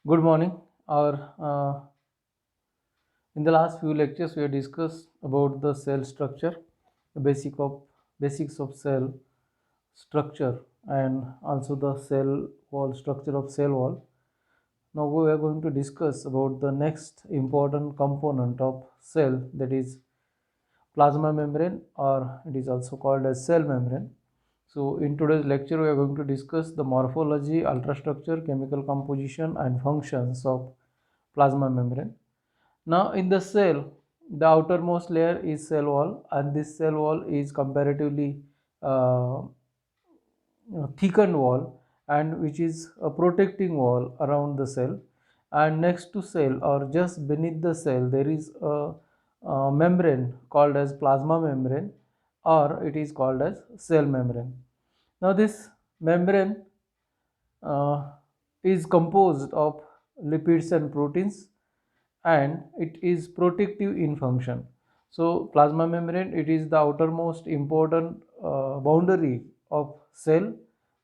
Good morning. Our In the last few lectures, we have discussed about the cell structure, the basics of cell structure, and also the cell wall structure of cell wall. Now we are going to discuss about the next important component of cell, that is plasma membrane, or it is also called as cell membrane. So in today's lecture, we are going to discuss the morphology, ultrastructure, chemical composition, and functions of plasma membrane. Now in the cell, the outermost layer is cell wall, and this cell wall is comparatively uh, thickened wall, and which is a protecting wall around the cell. And next to cell, or just beneath the cell, there is a membrane called as plasma membrane, or it is called as cell membrane. Now this membrane uh, is composed of lipids and proteins, and it is protective in function. So plasma membrane, it is the outermost important boundary of cell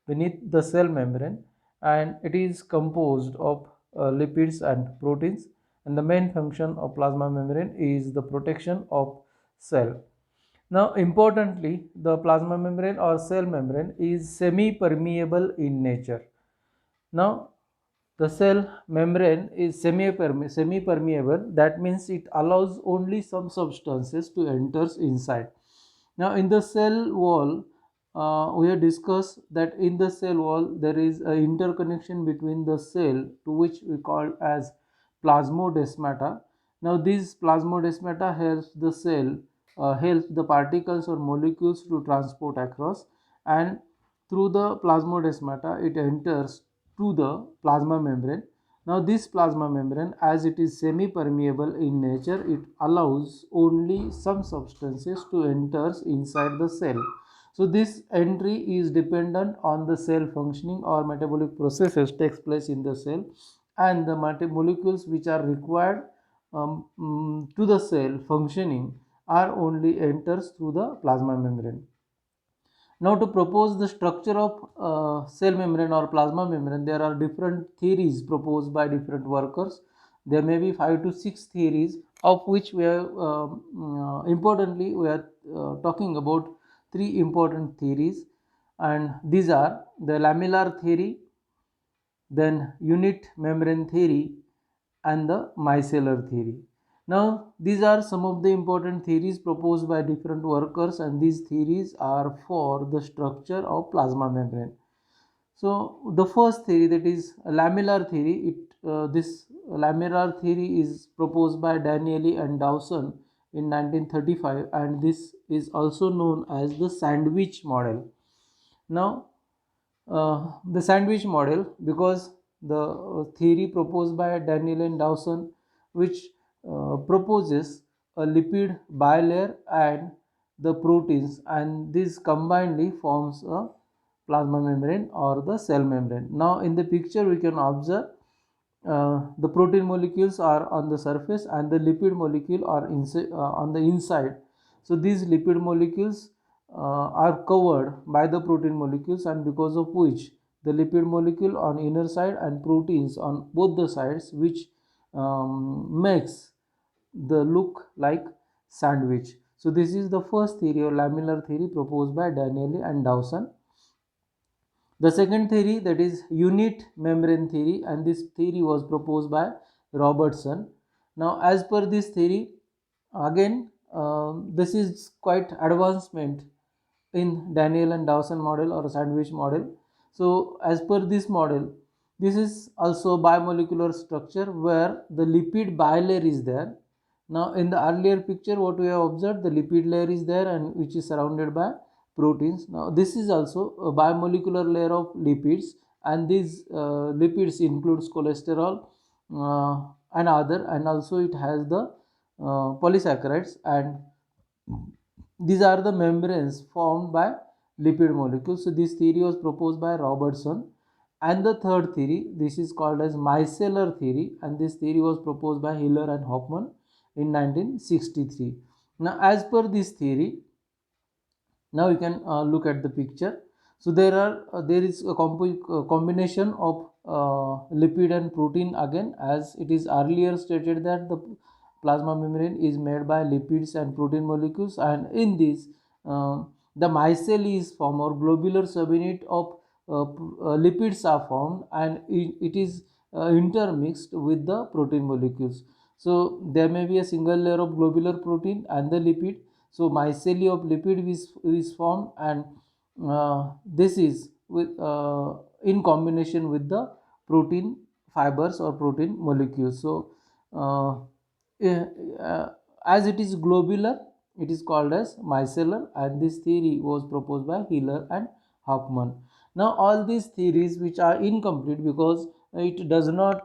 beneath the cell membrane, and it is composed of lipids and proteins, and the main function of plasma membrane is the protection of cell. Now importantly, the plasma membrane or cell membrane is semi permeable in nature. Now the cell membrane is semi-permeable. That means it allows only some substances to enter inside. Now in the cell wall, we have discussed that in the cell wall there is an interconnection between the cell, to which we call as plasmodesmata. Now these plasmodesmata helps the particles or molecules to transport across, and through the plasmodesmata it enters to the plasma membrane. Now this plasma membrane, as it is semi permeable in nature, it allows only some substances to enter inside the cell. So this entry is dependent on the cell functioning, or metabolic processes takes place in the cell, and the molecules which are required to the cell functioning are only enters through the plasma membrane. Now to propose the structure of cell membrane or plasma membrane, there are different theories proposed by different workers. There may be 5 to 6 theories, of which we are importantly we are talking about three important theories, and these are the lamellar theory, then unit membrane theory, and the micellar theory. Now these are some of the important theories proposed by different workers, and these theories are for the structure of plasma membrane. So the first theory, that is lamellar theory, this lamellar theory is proposed by Danieli and Dawson in 1935, and this is also known as the sandwich model. Now the sandwich model, because the theory proposed by Daniel and Dawson, which proposes a lipid bilayer and the proteins, and this combinedly forms a plasma membrane or the cell membrane. Now in the picture we can observe the protein molecules are on the surface and the lipid molecule are on the inside. So these lipid molecules are covered by the protein molecules, and because of which the lipid molecule on inner side and proteins on both the sides, which makes the look like sandwich. So this is the first theory or lamellar theory proposed by Danieli and Dawson. The second theory, that is unit membrane theory, and this theory was proposed by Robertson. Now as per this theory, again this is quite advancement in Daniel and Dawson model or sandwich model. So as per this model, this is also bimolecular structure where the lipid bilayer is there. Now in the earlier picture what we have observed, the lipid layer is there and which is surrounded by proteins. Now this is also a bimolecular layer of lipids, and these lipids includes cholesterol and other, and also it has the polysaccharides, and these are the membranes formed by lipid molecules. So this theory was proposed by Robertson. And the third theory, this is called as micellar theory, and this theory was proposed by Hiller and Hoffman in 1963. Now as per this theory, now you can look at the picture. So there is a combination of lipid and protein again, as it is earlier stated that the plasma membrane is made by lipids and protein molecules, and in this the micelle is formed, or globular subunit of lipids are formed, and it is intermixed with the protein molecules. So there may be a single layer of globular protein and the lipid. So micelle of lipid is formed, and this is with in combination with the protein fibers or protein molecules. So eh, uh, as it is globular, it is called as micellar, and this theory was proposed by Hiller and Huffman. Now all these theories which are incomplete because it does not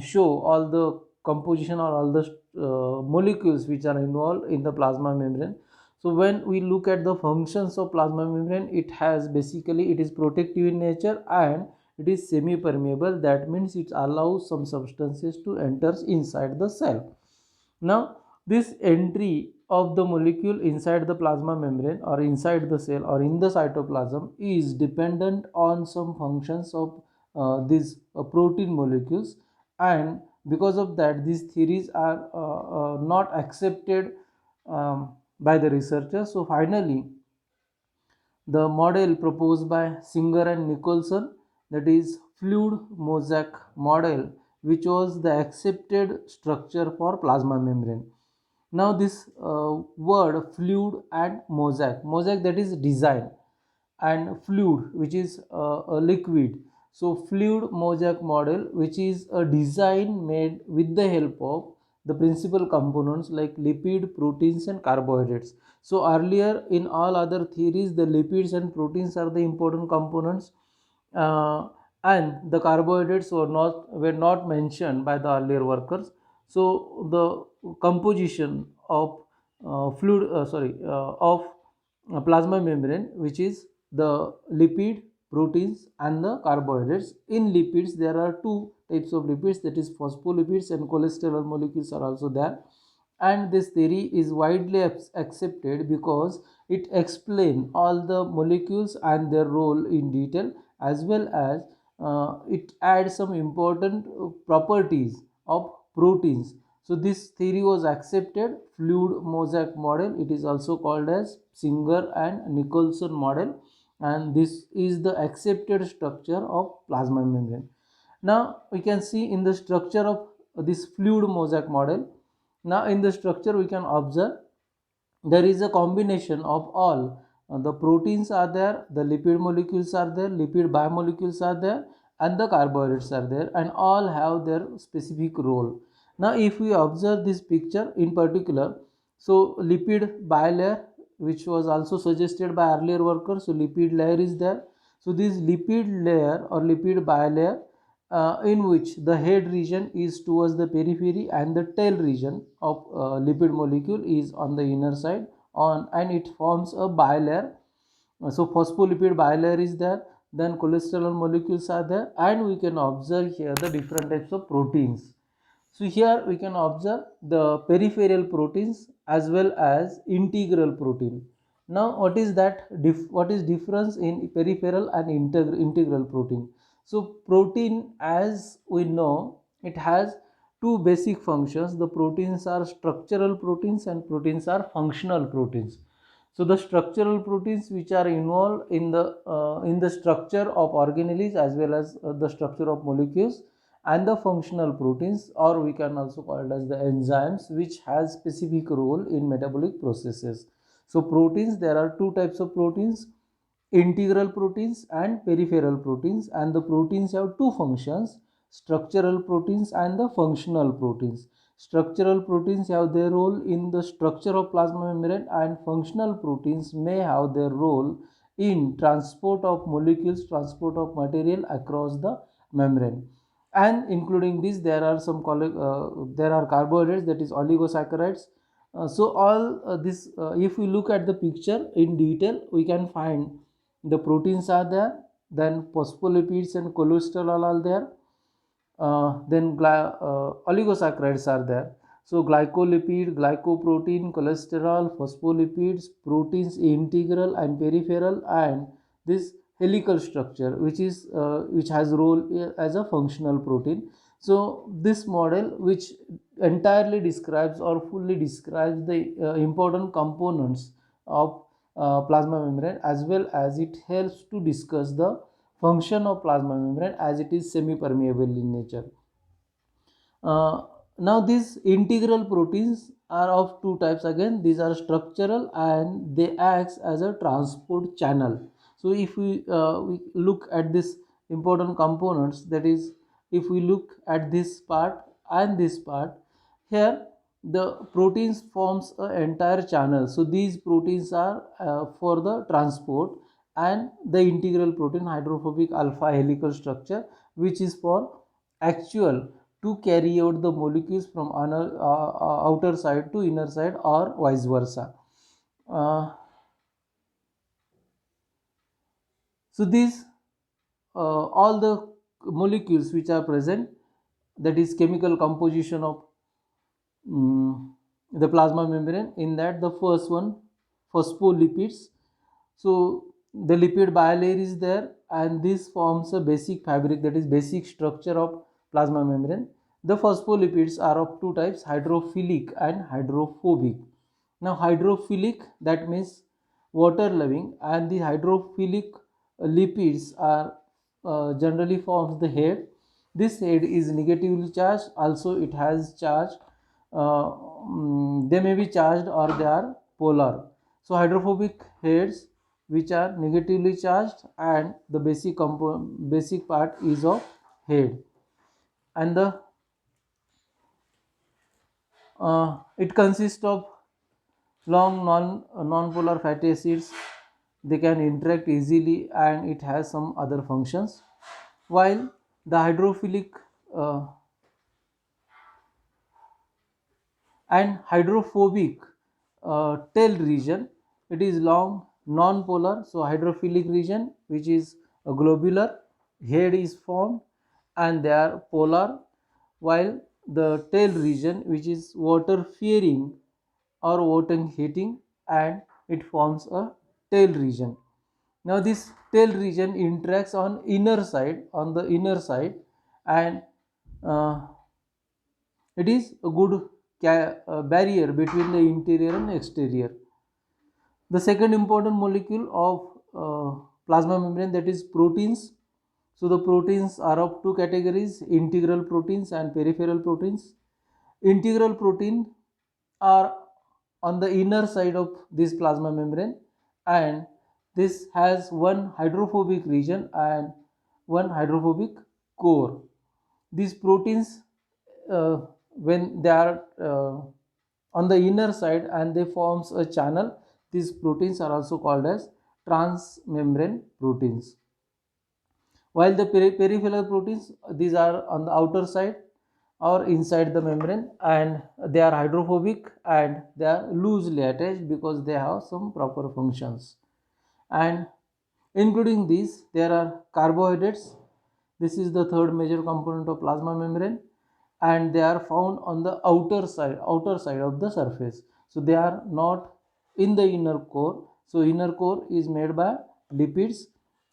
show all the composition or all the molecules which are involved in the plasma membrane. So when we look at the functions of plasma membrane, it has basically, it is protective in nature and it is semi permeable. That means it allows some substances to enter inside the cell. Now this entry of the molecule inside the plasma membrane or inside the cell or in the cytoplasm is dependent on some functions of these protein molecules, and because of that these theories are not accepted by the researchers. So finally the model proposed by Singer and Nicholson, that is fluid mosaic model, which was the accepted structure for plasma membrane. Now this word fluid and mosaic that is design, and fluid which is a liquid. So fluid mosaic model, which is a design made with the help of the principal components like lipid, proteins and carbohydrates. So earlier in all other theories, the lipids and proteins are the important components, uh, and the carbohydrates were not mentioned by the earlier workers. So the composition of of plasma membrane, which is the lipid, proteins and the carbohydrates. In lipids there are two types of lipids, that is phospholipids and cholesterol molecules are also there, and this theory is widely accepted because it explains all the molecules and their role in detail, as well as it adds some important properties of proteins. So this theory was accepted, fluid mosaic model. It is also called as Singer and Nicholson model, and this is the accepted structure of plasma membrane. Now we can see in the structure of this fluid mosaic model. Now in the structure we can observe there is a combination of all. The proteins are there, the lipid molecules are there, lipid biomolecules are there, and the carbohydrates are there, and all have their specific role. Now if we observe this picture in particular, so lipid bilayer, which was also suggested by earlier workers, so lipid layer is there. So this lipid layer or lipid bilayer, in which the head region is towards the periphery and the tail region of lipid molecule is on the inner side on, and it forms a bilayer. So phospholipid bilayer is there, then cholesterol molecules are there, and we can observe here the different types of proteins. So here we can observe the peripheral proteins as well as integral protein. Now what is that what is difference in peripheral and integral protein? So protein, as we know, it has two basic functions. The proteins are structural proteins and proteins are functional proteins. So the structural proteins which are involved in the structure of organelles as well as the structure of molecules, and the functional proteins, or we can also call it as the enzymes, which has specific role in metabolic processes. So proteins, there are two types of proteins, integral proteins and peripheral proteins, and the proteins have two functions, structural proteins and the functional proteins. Structural proteins have their role in the structure of plasma membrane, and functional proteins may have their role in transport of molecules, transport of material across the membrane. And including this there are some there are carbohydrates, that is oligosaccharides. So all this, if we look at the picture in detail, we can find the proteins are there, then phospholipids and cholesterol are there, then oligosaccharides are there. So glycolipid, glycoprotein, cholesterol, phospholipids, proteins integral and peripheral, and this helical structure, which has role as a functional protein. So this model, which entirely describes or fully describes the important components of plasma membrane, as well as it helps to discuss the function of plasma membrane as it is semi permeable in nature. Now these integral proteins are of two types. Again, these are structural and they act as a transport channel. So if we look at this important components, that is, if we look at this part and this part, here the proteins forms an entire channel. So these proteins are for the transport, and the integral protein hydrophobic alpha helical structure, which is for actual to carry out the molecules from outer side to inner side or vice versa. Uh, so these all the molecules which are present, that is chemical composition of the plasma membrane. In that, the first one, phospholipids. So the lipid bilayer is there, and this forms a basic fabric, that is basic structure of plasma membrane. The phospholipids are of two types, hydrophilic and hydrophobic. Now hydrophilic, that means water loving, and the hydrophilic lipids are generally forms the head. This head is negatively charged, also it has charge. They may be charged or they are polar. So hydrophobic heads which are negatively charged, and the basic part is of head, and the it consists of long non-polar fatty acids. They can interact easily, and it has some other functions. While the hydrophilic and hydrophobic tail region, it is long non-polar. So hydrophilic region, which is a globular head is formed, and they are polar, while the tail region, which is water fearing or water heating, and it forms a tail region. Now this tail region interacts on the inner side, and uh, it is a good barrier between the interior and exterior. The second important molecule of plasma membrane, that is proteins. So the proteins are of two categories, integral proteins and peripheral proteins. Integral protein are on the inner side of this plasma membrane, and this has one hydrophobic region and one hydrophobic core. These proteins, when they are on the inner side and they forms a channel, these proteins are also called as transmembrane proteins. While the peripheral proteins, these are on the outer side or inside the membrane, and they are hydrophobic and they are loosely attached because they have some proper functions. And including these, there are carbohydrates. This is the third major component of plasma membrane, and they are found on the outer side of the surface. So they are not in the inner core. So inner core is made by lipids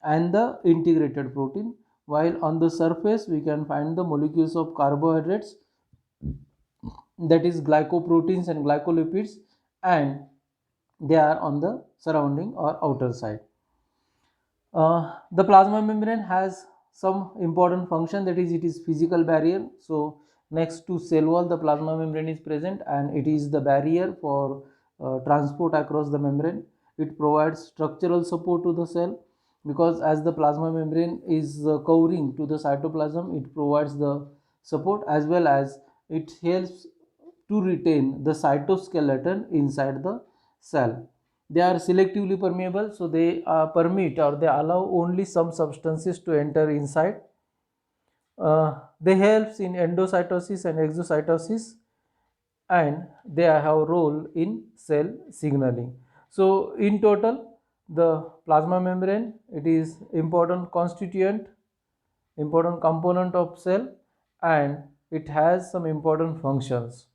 and the integrated protein, while on the surface we can find the molecules of carbohydrates, that is glycoproteins and glycolipids, and they are on the surrounding or outer side. The plasma membrane has some important function, that is it is physical barrier. So next to cell wall the plasma membrane is present, and it is the barrier for transport across the membrane. It provides structural support to the cell, because as the plasma membrane is covering to the cytoplasm, it provides the support, as well as it helps to retain the cytoskeleton inside the cell. They are selectively permeable, so they permit or they allow only some substances to enter inside. They helps in endocytosis and exocytosis, and they have a role in cell signaling. So in total, the plasma membrane, it is important constituent, important component of cell, and it has some important functions.